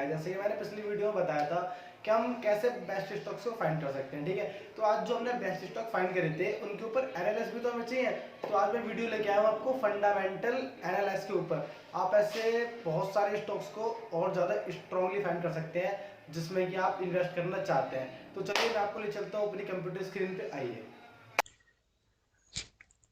जैसे कि मैंने पिछली वीडियो में बताया था कि हम कैसे बेस्ट स्टॉक्स को फाइंड कर सकते हैं। ठीक है, तो आज जो हमने बेस्ट स्टॉक फाइंड करे थे उनके ऊपर एनालिसिस भी तो हमें चाहिए। तो आज मैं वीडियो लेके आया हूँ आपको फंडामेंटल एनालिसिस के ऊपर। आप ऐसे बहुत सारे स्टॉक्स को और ज़्यादा स्ट्रांगली फाइंड कर सकते हैं जिसमें कि आप इन्वेस्ट करना चाहते हैं। तो चलिए मैं आपको ले चलता हूँ अपनी कंप्यूटर स्क्रीन पे, आइए।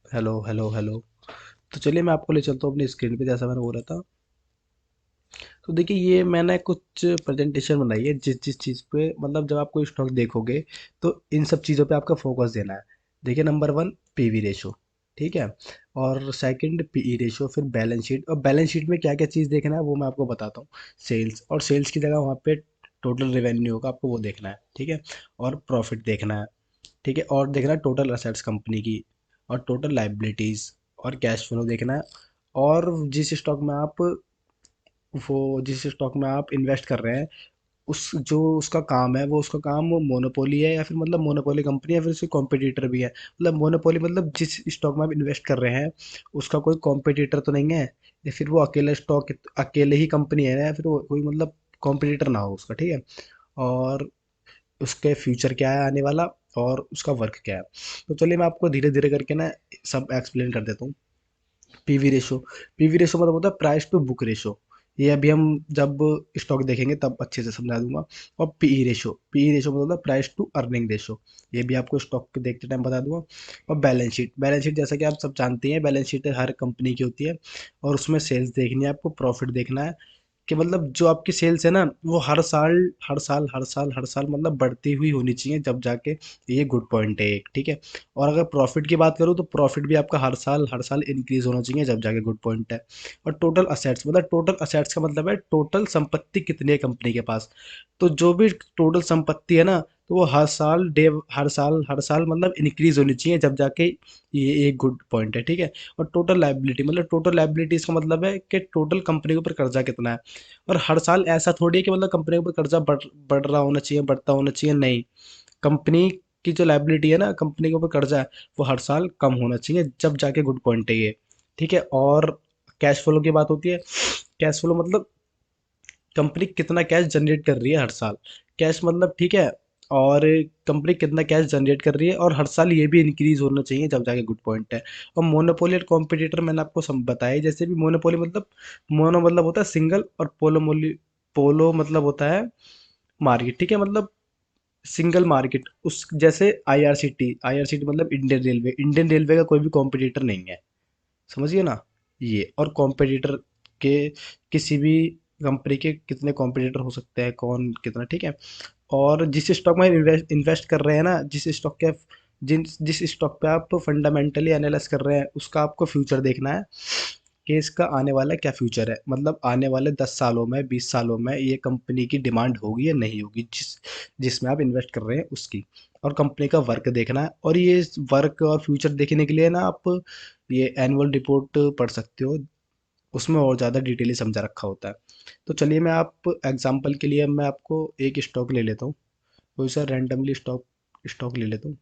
Hello hello hello. तो चलिए मैं आपको ले चलता हूँ अपनी स्क्रीन पे, जैसा मैंने बोला था। तो देखिए, ये मैंने कुछ प्रेजेंटेशन बनाई है जिस जिस चीज़ पे, मतलब जब आप कोई स्टॉक देखोगे तो इन सब चीज़ों पे आपका फोकस देना है। देखिए, नंबर वन पीवी रेशो, ठीक है। और सेकंड पीई रेशो, फिर बैलेंस शीट। और बैलेंस शीट में क्या क्या चीज़ देखना है वो मैं आपको बताता हूँ। सेल्स, और सेल्स की जगह वहाँ पे टोटल रेवेन्यू होगा, आपको वो देखना है, ठीक है। और प्रॉफिट देखना है, ठीक है। और देखना है टोटल असेट्स कंपनी की, और टोटल लाइबिलिटीज़, और कैश फ्लो देखना है। और जिस स्टॉक में आप इन्वेस्ट कर रहे हैं, उस जो उसका काम है, वो उसका काम मोनोपोली है या फिर मतलब मोनोपोली कंपनी है, फिर उसके कॉम्पिटिटर भी है। मतलब मोनोपोली मतलब जिस स्टॉक में आप इन्वेस्ट कर रहे हैं उसका कोई कॉम्पिटिटर तो नहीं है, या फिर वो अकेला स्टॉक अकेले ही कंपनी है ना, या फिर वो कोई मतलब कॉम्पिटिटर ना हो उसका, ठीक है। और उसके फ्यूचर क्या है आने वाला, और उसका वर्क क्या है। तो चलिए मैं आपको धीरे धीरे करके ना सब एक्सप्लेन कर देता हूँ। पीवी रेशो, पीवी रेशो मतलब होता है प्राइस टू बुक रेशो। ये अभी हम जब स्टॉक देखेंगे तब अच्छे से समझा दूंगा। और पीई रेशो, पीई रेशो मतलब होता है प्राइस टू अर्निंग रेशो। ये भी आपको स्टॉक के देखते टाइम बता दूंगा। और बैलेंस शीट, बैलेंस शीट जैसा कि आप सब जानते हैं, बैलेंस शीट हर कंपनी की होती है। और उसमें सेल्स देखनी है आपको, प्रॉफिट देखना है, कि मतलब जो आपकी सेल्स है ना, वो हर साल मतलब बढ़ती हुई होनी चाहिए, जब जाके ये गुड पॉइंट है एक, ठीक है। और अगर प्रॉफिट की बात करूँ तो प्रॉफिट भी आपका हर साल इंक्रीज होना चाहिए, जब जाके गुड पॉइंट है। और टोटल असेट्स, मतलब टोटल असेट्स का मतलब है टोटल संपत्ति कितनी है कंपनी के पास। तो जो भी टोटल संपत्ति है ना, तो वो हर साल मतलब इंक्रीज होनी चाहिए, जब जाके ये एक गुड पॉइंट है, ठीक है। और टोटल लाइबिलिटी, मतलब टोटल लाइबिलिटी इसका मतलब है कि टोटल कंपनी के ऊपर कर्जा कितना है। और हर साल ऐसा थोड़ी है कि मतलब कंपनी के ऊपर कर्जा बढ़ रहा होना चाहिए, बढ़ता होना चाहिए, नहीं। कंपनी की जो लाइबिलिटी है ना, कंपनी के ऊपर कर्जा है, वो हर साल कम होना चाहिए, जब जाके गुड पॉइंट है ये, ठीक है। और कैश फ्लो की बात होती है। कैश फ्लो मतलब कंपनी कितना कैश जनरेट कर रही है हर साल, कैश मतलब, ठीक है। और कंपनी कितना कैश जनरेट कर रही है, और हर साल ये भी इंक्रीज होना चाहिए, जब जाके गुड पॉइंट है। और मोनोपोली और कॉम्पिटिटर मैंने आपको सब बताया, जैसे भी मोनोपोली मतलब, मोनो मतलब होता है सिंगल, और पोलो मतलब होता है मार्केट, ठीक है। मतलब सिंगल मार्केट, उस जैसे आईआरसीटी मतलब इंडियन रेलवे, इंडियन रेलवे का कोई भी कॉम्पिटिटर नहीं है, समझिए ना। ये और कॉम्पिटिटर के, किसी भी कंपनी के कितने कॉम्पिटिटर हो सकते हैं, कौन कितना, ठीक है। और जिस स्टॉक में इन्वेस्ट इन्वेस्ट कर रहे हैं ना, जिस स्टॉक पे आप फंडामेंटली एनालाइज कर रहे हैं, उसका आपको फ्यूचर देखना है, कि इसका आने वाला क्या फ्यूचर है, मतलब आने वाले 10 सालों में, 20 सालों में ये कंपनी की डिमांड होगी या नहीं होगी, जिसमें आप इन्वेस्ट कर रहे हैं उसकी। और कंपनी का वर्क देखना है। और ये वर्क और फ्यूचर देखने के लिए ना आप ये एनुअल रिपोर्ट पढ़ सकते हो, उसमें और ज़्यादा डिटेली समझा रखा होता है। तो चलिए मैं आप एग्जांपल के लिए मैं आपको एक स्टॉक ले लेता हूँ, कोई सा रैंडमली स्टॉक स्टॉक ले लेता हूँ।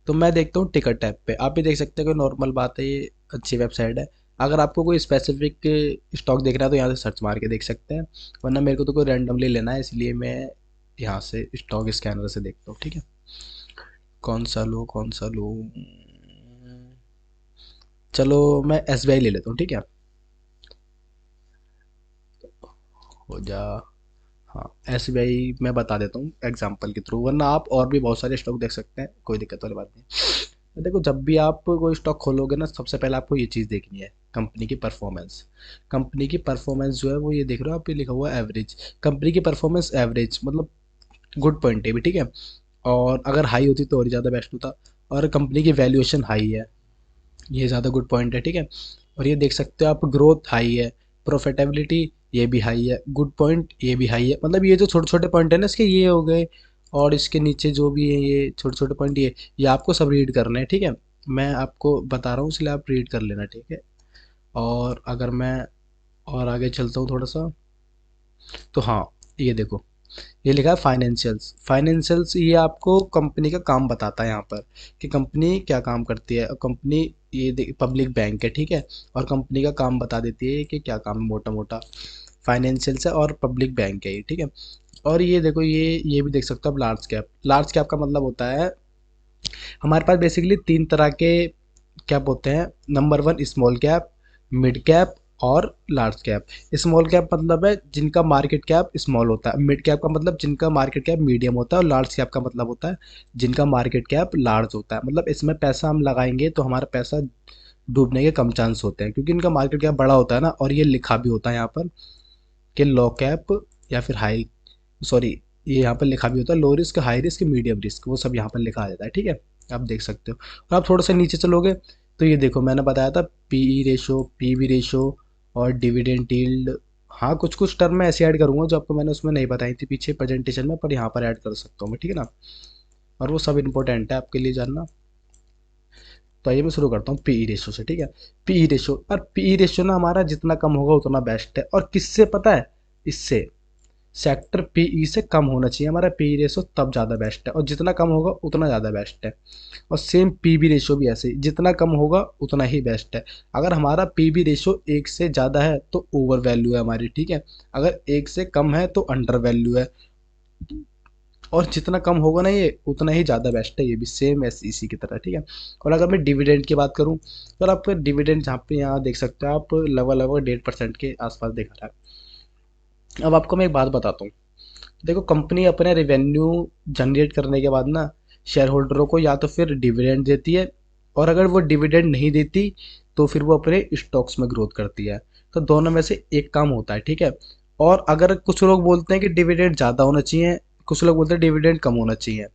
तो मैं देखता हूँ टिकट टैब पे, आप भी देख सकते हैं, कोई नॉर्मल बात है, ये अच्छी वेबसाइट है। अगर आपको कोई स्पेसिफिक स्टॉक देखना है तो यहाँ से सर्च मार के देख सकते हैं, वरना मेरे को तो कोई रैंडमली लेना है, इसलिए मैं यहाँ से स्टॉक स्कैनर से देखता हूँ, ठीक है। कौन सा लूँ, चलो मैं एसबीआई ले लेता हूँ, ठीक है। हो जा, हाँ, एसबीआई मैं बता देता हूँ एग्जांपल के थ्रू, वरना आप और भी बहुत सारे स्टॉक देख सकते हैं, कोई दिक्कत वाली बात नहीं। देखो, जब भी आप कोई स्टॉक खोलोगे ना, सबसे पहले आपको ये चीज़ देखनी है, कंपनी की परफॉर्मेंस। कंपनी की परफॉर्मेंस जो है वो ये देख रहे हो आप, ये लिखा हुआ है एवरेज। कंपनी की परफॉर्मेंस एवरेज मतलब गुड पॉइंट है भी, ठीक है। और अगर हाई होती तो और ज़्यादा बेस्ट होता। और कंपनी की वैल्यूएशन हाई है, ये ज़्यादा गुड पॉइंट है, ठीक है। और ये देख सकते हो आप, ग्रोथ हाई है, प्रॉफिटेबिलिटी ये भी हाई है, गुड पॉइंट ये भी हाई है। मतलब ये जो छोटे छोटे पॉइंट है ना इसके, ये हो गए। और इसके नीचे जो भी है ये छोटे छोटे पॉइंट, ये आपको सब रीड करना है, ठीक है। मैं आपको बता रहा हूँ इसलिए आप रीड कर लेना, ठीक है। और अगर मैं और आगे चलता हूँ थोड़ा सा, तो हाँ, ये देखो, ये लिखा है फाइनेंशियल्स। फाइनेंशियल्स ये आपको कंपनी का काम बताता है यहाँ पर, कि कंपनी क्या काम करती है, कंपनी ये पब्लिक बैंक है, ठीक है। और कंपनी का काम बता देती है कि क्या काम है, मोटा मोटा फाइनेंशियल से, और पब्लिक बैंक है ये, ठीक है। और ये देखो, ये भी देख सकते हो आप, लार्ज कैप। लार्ज कैप का मतलब होता है, हमारे पास बेसिकली तीन तरह के कैप होते हैं। Number one small cap, mid cap और लार्ज कैप। स्मॉल कैप मतलब है जिनका मार्केट कैप स्मॉल होता है, मिड कैप का मतलब जिनका मार्केट कैप मीडियम होता है, और लार्ज कैप का मतलब होता है जिनका मार्केट कैप लार्ज होता है। मतलब इसमें पैसा हम लगाएंगे तो हमारा पैसा डूबने के कम चांस होते हैं, क्योंकि इनका मार्केट कैप बड़ा होता है ना। और ये लिखा भी होता है यहाँ पर कि लो कैप या फिर हाई, सॉरी, ये यहाँ पर लिखा भी होता है low risk, high risk, medium risk, वो सब यहाँ पर लिखा आ जाता है, ठीक है। आप देख सकते हो। और आप थोड़ा सा नीचे चलोगे तो ये देखो, मैंने बताया था पीई रेशो, पीवी रेशो और डिविडेंड यील्ड। हाँ, कुछ कुछ टर्म मैं ऐसे ऐड करूँगा जो आपको मैंने उसमें नहीं बताई थी पीछे प्रेजेंटेशन में, पर यहाँ पर ऐड कर सकता हूँ मैं, ठीक है ना। और वो सब इंपॉर्टेंट है आपके लिए जानना। तो आइए मैं शुरू करता हूँ पीई रेशो से, ठीक है। पीई रेशो, और पीई रेशो ना हमारा जितना कम होगा उतना बेस्ट है। और किससे पता है? इससे सेक्टर पीई से कम होना चाहिए हमारा पीई रेशो, तब ज़्यादा बेस्ट है। और जितना कम होगा उतना ज़्यादा बेस्ट है। और सेम पीबी रेशो भी ऐसे ही, जितना कम होगा उतना ही बेस्ट है। अगर हमारा पीबी रेशो एक से ज़्यादा है तो ओवर वैल्यू है हमारी, ठीक है। अगर एक से कम है तो अंडर वैल्यू है। और जितना कम होगा ना ये, उतना ही ज़्यादा बेस्ट है। ये भी सेम ऐसे इसी की तरह, ठीक है। और अगर मैं डिविडेंड की बात करूँ तो आपका डिविडेंड जहाँ पे यहाँ देख सकते हो आप, लगभग लगभग 1.5% के आसपास दिखा रहा है। अब आपको मैं एक बात बताता हूँ। देखो, कंपनी अपने रेवेन्यू जनरेट करने के बाद ना शेयर होल्डरों को या तो फिर डिविडेंड देती है, और अगर वो डिविडेंड नहीं देती तो फिर वो अपने स्टॉक्स में ग्रोथ करती है। तो दोनों में से एक काम होता है, ठीक है। और अगर कुछ लोग बोलते हैं कि डिविडेंड ज़्यादा होना चाहिए, कुछ लोग बोलते हैं डिविडेंड कम होना चाहिए,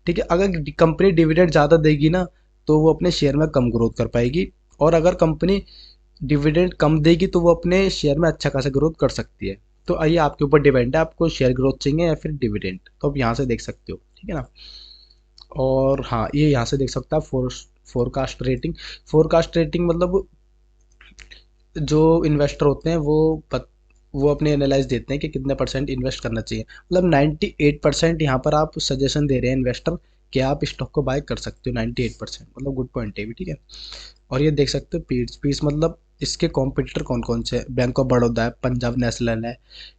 ठीक है। अगर कंपनी डिविडेंड ज़्यादा देगी ना तो वो अपने शेयर में कम ग्रोथ कर पाएगी, और अगर कंपनी डिविडेंड कम देगी तो वो अपने शेयर में अच्छा खासा ग्रोथ कर सकती है। तो आइए, आपके ऊपर डिपेंड है आपको शेयर ग्रोथ चाहिए या फिर डिविडेंड। तो आप यहाँ से देख सकते हो, ठीक है ना। और हाँ, ये यहाँ से देख सकते हो आप, फोरकास्ट रेटिंग। फोरकास्ट रेटिंग मतलब जो इन्वेस्टर होते हैं वो अपने एनालाइज देते हैं कि कितने परसेंट इन्वेस्ट करना चाहिए। मतलब 98% यहाँ पर आप सजेशन दे रहे हैं इन्वेस्टर कि आप स्टॉक को बाय कर सकते हो। 98% मतलब गुड पॉइंट है भी, ठीक है। और ये देख सकते हो पीस पीस, मतलब इसके कॉम्पिटिटर कौन कौन से हैं। बैंक ऑफ बड़ौदा है, पंजाब नेशनल है,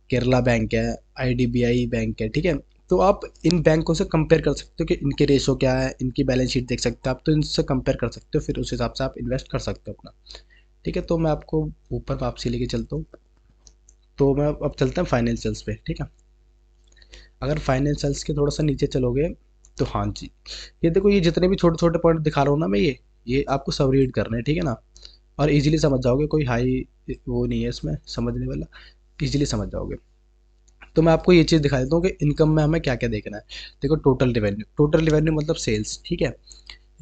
केरला बैंक है, आईडीबीआई बैंक है, ठीक है। तो आप इन बैंकों से कंपेयर कर सकते हो कि इनके रेशो क्या है, इनकी बैलेंस शीट देख सकते हो आप, तो इनसे कंपेयर कर सकते हो, फिर उस हिसाब से आप इन्वेस्ट कर सकते हो अपना, ठीक है। तो मैं आपको ऊपर वापसी लेके चलता हूँ। तो मैं अब चलते हैं फाइनेंशियल्स पे, ठीक है। अगर फाइनेंशियल्स के थोड़ा सा नीचे चलोगे तो हाँ जी, ये देखो, ये जितने भी छोटे छोटे पॉइंट दिखा रहा हूँ ना मैं, ये आपको सब रीड करने हैं, ठीक है ना। और इजीली समझ जाओगे, कोई हाई वो नहीं है इसमें समझने वाला, इजीली समझ जाओगे। तो मैं आपको ये चीज़ दिखा देता हूँ कि इनकम में हमें क्या क्या देखना है। देखो, टोटल रेवेन्यू, टोटल रेवेन्यू मतलब सेल्स, ठीक है।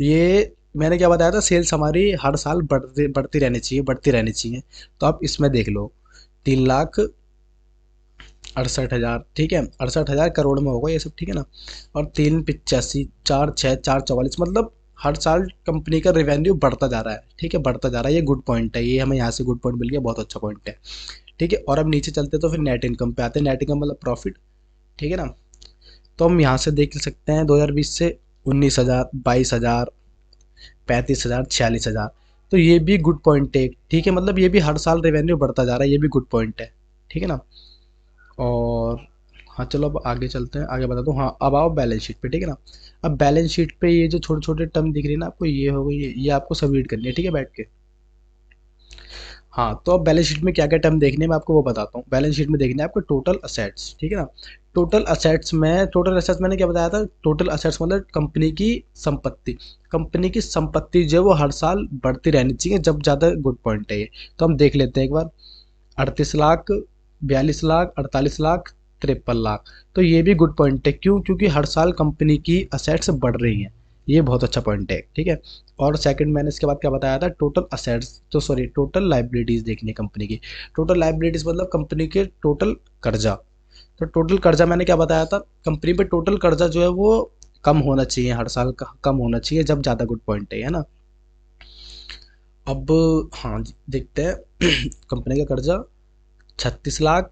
ये मैंने क्या बताया था, सेल्स हमारी हर साल बढ़ती बढ़ती रहनी चाहिए, बढ़ती रहनी चाहिए। तो आप इसमें देख लो, 3,68,000, ठीक है। 68,000 करोड़ में होगा ये सब, ठीक है ना। और 3,85, 4,6, 4,44, मतलब हर साल कंपनी का रेवेन्यू बढ़ता जा रहा है, ठीक है, बढ़ता जा रहा है। ये गुड पॉइंट है, ये हमें यहाँ से गुड पॉइंट मिल गया, बहुत अच्छा पॉइंट है, ठीक है। और अब नीचे चलते तो फिर नेट इनकम पे आते हैं। नेट इनकम मतलब प्रॉफिट, ठीक है ना। तो हम यहाँ से देख सकते हैं 2020 से 19,000, 22,000, 35,000, 46,000। तो ये भी गुड पॉइंट है, ठीक है। मतलब ये भी हर साल रेवेन्यू बढ़ता जा रहा है, ये भी गुड पॉइंट है, ठीक है ना। और हाँ, चलो अब आगे चलते हैं, आगे बताता हूँ। हाँ, अब आओ बैलेंस शीट पे, ठीक है ना। अब बैलेंस शीट पे ये जो छोटे छोटे टर्म दिख रही है ना आपको, ये हो गई, ये आपको सब रीड करनी है, ठीक है, बैठ के। हाँ, तो अब बैलेंस शीट में क्या क्या टर्म देखने हैं मैं आपको वो बताता हूँ। बैलेंस शीट में देखना है आपको टोटल असेट्स, ठीक है ना। टोटल असेट्स मैंने क्या बताया था, टोटल असेट्स मतलब कंपनी की संपत्ति। कंपनी की संपत्ति जो है वो हर साल बढ़ती रहनी चाहिए, जब ज़्यादा गुड पॉइंट है ये। तो हम देख लेते हैं एक बार, 38 लाख, 42 लाख, 48 लाख, 53 लाख। तो ये भी गुड पॉइंट है, क्यों? क्योंकि हर साल कंपनी की असेट्स बढ़ रही हैं, ये बहुत अच्छा पॉइंट है, ठीक है। और सेकंड मैंने इसके बाद क्या बताया था, टोटल असेट्स, तो सॉरी, टोटल लाइबिलिटीज़ देखनी है कंपनी की। टोटल लाइबिलिटीज़ मतलब कंपनी के टोटल कर्जा। तो टोटल कर्जा मैंने क्या बताया था, कंपनी पे टोटल कर्जा जो है वो कम होना चाहिए, हर साल का कम होना चाहिए, जब ज़्यादा गुड पॉइंट है ना। अब हाँ जी, देखते हैं कंपनी का कर्जा 36 लाख,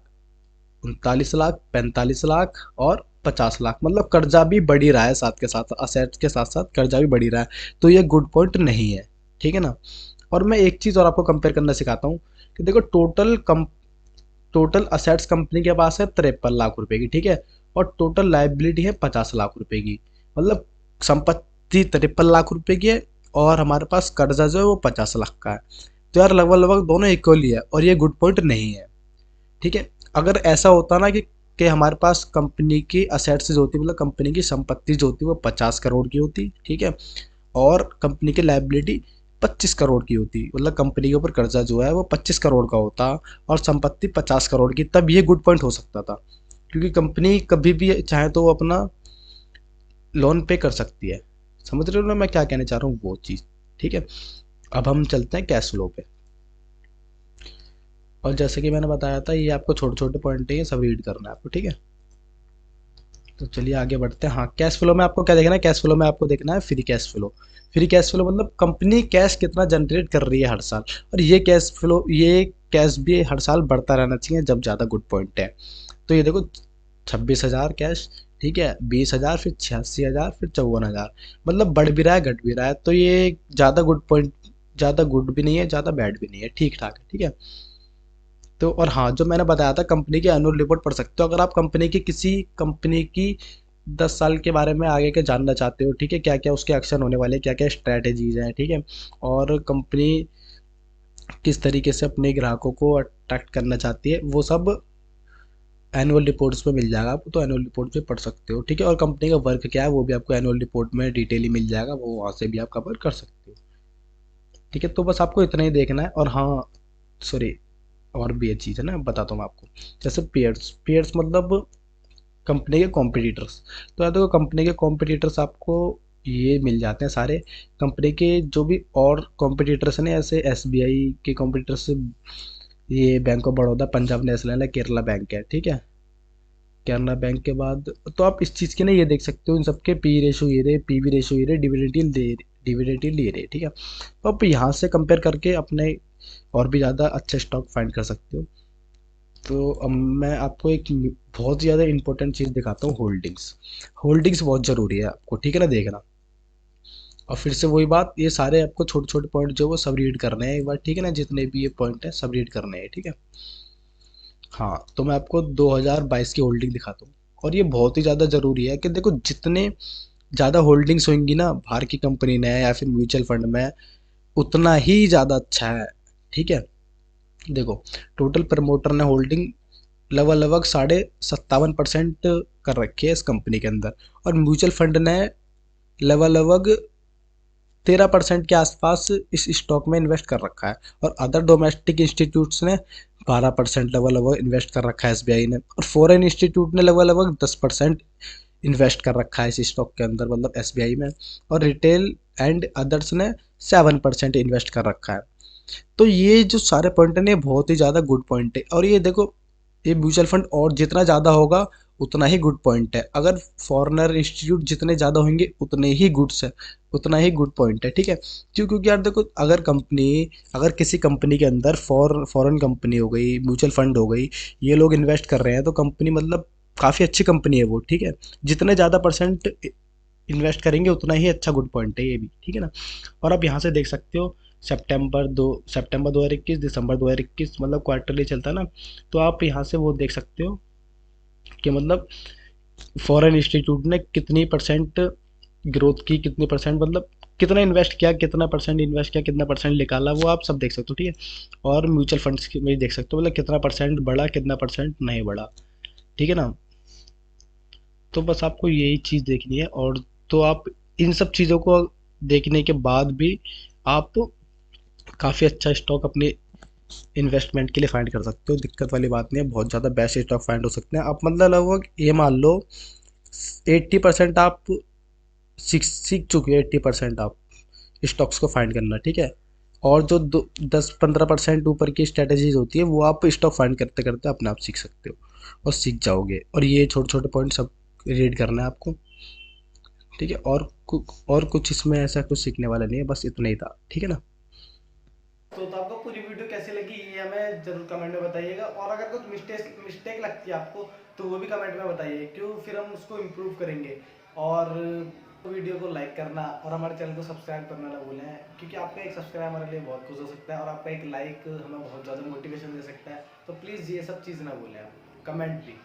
39 लाख, 45 लाख और 50 लाख। मतलब कर्जा भी बढ़ ही रहा है, साथ के साथ असेट्स के साथ साथ कर्जा भी बढ़ ही रहा है। तो ये गुड पॉइंट नहीं है, ठीक है ना। और मैं एक चीज़ और आपको कंपेयर करना सिखाता हूँ कि देखो टोटल असेट्स कंपनी के पास है 53 लाख रुपए की, ठीक है, और टोटल लाइबिलिटी है 50 लाख रुपए की। मतलब संपत्ति 53 लाख रुपए की है और हमारे पास कर्जा जो है वो 50 लाख का है। तो यार लगभग लगभग दोनों इक्वली है और ये गुड पॉइंट नहीं है, ठीक है। अगर ऐसा होता ना कि हमारे पास कंपनी की असेट्स जो होती मतलब कंपनी की संपत्ति जो होती वो 50 करोड़ की होती, ठीक है, और कंपनी की लाइबिलिटी 25 करोड़ की होती, मतलब कंपनी के ऊपर कर्जा जो है वो 25 करोड़ का होता और संपत्ति 50 करोड़ की, तब ये गुड पॉइंट हो सकता था। क्योंकि कंपनी कभी भी चाहे तो वो अपना लोन पे कर सकती है। समझ रहे हो ना मैं क्या कहना चाह रहा हूँ, वो चीज़, ठीक है। अब हम चलते हैं कैश फ्लो पे। और जैसे कि मैंने बताया था, ये आपको छोटे छोटे पॉइंट है, ये सब रीड करना है आपको, ठीक है। तो चलिए आगे बढ़ते हैं। हाँ, कैश फ्लो में आपको क्या देखना है, कैश फ्लो में आपको देखना है free cash flow. Free cash flow मतलब कंपनी कैश कितना जनरेट कर रही है हर साल, और ये कैश भी हर साल बढ़ता रहना चाहिए जब ज़्यादा गुड पॉइंट है। तो ये देखो 26,000 कैश, ठीक है, 20,000, फिर 86,000, फिर 54,000, मतलब बढ़ भी रहा है घट भी रहा है। तो ये ज़्यादा गुड पॉइंट, ज़्यादा गुड भी नहीं है ज़्यादा बैड भी नहीं है, ठीक ठाक है, ठीक है। तो और हाँ, जो मैंने बताया था कंपनी की एनुअल रिपोर्ट पढ़ सकते हो अगर आप किसी कंपनी की 10 साल के बारे में आगे के जानना चाहते हो, ठीक है, क्या क्या उसके एक्शन होने वाले, क्या क्या स्ट्रैटेजीज हैं, ठीक है, और कंपनी किस तरीके से अपने ग्राहकों को अट्रैक्ट करना चाहती है, वो सब एनुअल रिपोर्ट्स में मिल जाएगा आपको। तो एनुअल रिपोर्ट में पढ़ सकते हो, ठीक है, और कंपनी का वर्क क्या है वो भी आपको एनुअल रिपोर्ट में डिटेली मिल जाएगा, वो वहाँ से भी आप कवर कर सकते हो, ठीक है। तो बस आपको इतना ही देखना है। और हाँ, सॉरी, और भी एक चीज़ है ना, बताता हूँ मैं आपको। जैसे पेयर्स पेयर्स मतलब कंपनी के कॉम्पिटिटर्स। तो या तो कंपनी के कॉम्पिटिटर्स आपको ये मिल जाते हैं सारे, कंपनी के जो भी और कॉम्पिटिटर्स हैं ना, जैसे एसबीआई के कॉम्पिटिटर्स, ये bank of Baroda, Punjab national है, केरला बैंक है, ठीक है, केनरा बैंक के बाद। तो आप इस चीज़ के ना ये देख सकते हो, इन सबके पी रेशो ये रहे, पी वी रेशो ये रहे, डिविडेंड ये रहे, ठीक है। तो आप यहाँ से कंपेयर करके अपने और भी ज़्यादा अच्छे स्टॉक फाइंड कर सकते हो। तो अब मैं आपको एक बहुत ज़्यादा इंपॉर्टेंट चीज़ दिखाता हूँ, होल्डिंग्स। होल्डिंग्स बहुत ज़रूरी है आपको, ठीक है ना, देखना। और फिर से वही बात, ये सारे आपको छोटे छोटे पॉइंट जो वो सब रीड करने हैं एक बार, ठीक है ना, जितने भी ये पॉइंट हैं सब रीड करने हैं, ठीक है। हाँ, तो मैं आपको 2022 की होल्डिंग दिखाता हूँ। और ये बहुत ही ज़्यादा ज़रूरी है कि देखो, जितने ज़्यादा होल्डिंग्स होंगी ना बाहर की कंपनी में या फिर म्यूचुअल फंड में, उतना ही ज़्यादा अच्छा है, ठीक है। देखो, टोटल प्रमोटर ने होल्डिंग लगभग लगभग 57.5% कर रखी है इस कंपनी के अंदर, और म्यूचुअल फंड ने लगभग लगभग 13% के आसपास इस स्टॉक में इन्वेस्ट कर रखा है, और अदर डोमेस्टिक इंस्टीट्यूट्स ने 12% लगभग लगभग इन्वेस्ट कर रखा है एसबीआई ने, और फॉरेन इंस्टीट्यूट ने लगभग लगभग 10% इन्वेस्ट कर रखा है इस स्टॉक के अंदर, मतलब एसबीआई में, और रिटेल एंड अदर्स ने 7% इन्वेस्ट कर रखा है। तो ये जो सारे पॉइंट हैं ये बहुत ही ज़्यादा गुड पॉइंट है। और ये देखो, ये म्यूचुअल फंड और जितना ज़्यादा होगा उतना ही गुड पॉइंट है, अगर फॉरेनर इंस्टीट्यूट जितने ज़्यादा होंगे उतने ही गुड्स है, उतना ही गुड पॉइंट है, ठीक है। क्योंकि यार देखो, अगर किसी कंपनी के अंदर फॉरेन कंपनी हो गई, म्यूचुअल फंड हो गई, ये लोग इन्वेस्ट कर रहे हैं, तो कंपनी मतलब काफ़ी अच्छी कंपनी है वो, ठीक है। जितने ज़्यादा परसेंट इन्वेस्ट करेंगे उतना ही अच्छा गुड पॉइंट है ये भी, ठीक है ना। और आप यहाँ से देख सकते हो, सितंबर 2021, दिसंबर 2021, मतलब क्वार्टरली चलता है ना। तो आप यहाँ से वो देख सकते हो कि मतलब फॉरेन इंस्टीट्यूट ने कितनी परसेंट ग्रोथ की, कितनी परसेंट मतलब कितना इन्वेस्ट किया, कितना परसेंट इन्वेस्ट किया, कितना परसेंट निकाला, वो आप सब देख सकते हो, ठीक है। और म्यूचुअल फंड्स में देख सकते हो मतलब कितना परसेंट बढ़ा, कितना परसेंट नहीं बढ़ा, ठीक है ना। तो बस आपको यही चीज़ देखनी है। और तो आप इन सब चीज़ों को देखने के बाद भी आप काफ़ी अच्छा स्टॉक अपने इन्वेस्टमेंट के लिए फाइंड कर सकते हो, दिक्कत वाली बात नहीं है, बहुत ज़्यादा बेस्ट स्टॉक फाइंड हो सकते हैं आप, मतलब लगभग ये मान लो 80% आप सीख चुके हो, 80% आप स्टॉक्स को फाइंड करना, ठीक है। और जो 10-15% ऊपर की स्ट्रेटजीज होती है वो आप स्टॉक फाइंड करते करते अपने आप सीख सकते हो और सीख जाओगे। और ये छोटे छोटे पॉइंट सब रीड करना है आपको, ठीक है। और कुछ इसमें ऐसा कुछ सीखने वाला नहीं है, बस इतना ही था, ठीक है ना। तो आपको पूरी वीडियो कैसी लगी ये हमें जरूर कमेंट में बताइएगा, और अगर कुछ मिस्टेक मिस्टेक लगती है आपको तो वो भी कमेंट में बताइए, क्यों फिर हम उसको इम्प्रूव करेंगे। और तो वीडियो को लाइक करना और हमारे चैनल को सब्सक्राइब करना ना भूलें, क्योंकि आपका एक सब्सक्राइब हमारे लिए बहुत खुश हो सकता है और आपका एक लाइक हमें बहुत ज़्यादा मोटिवेशन दे सकता है। तो प्लीज़ ये सब चीज़ ना भूलें आप, कमेंट भी।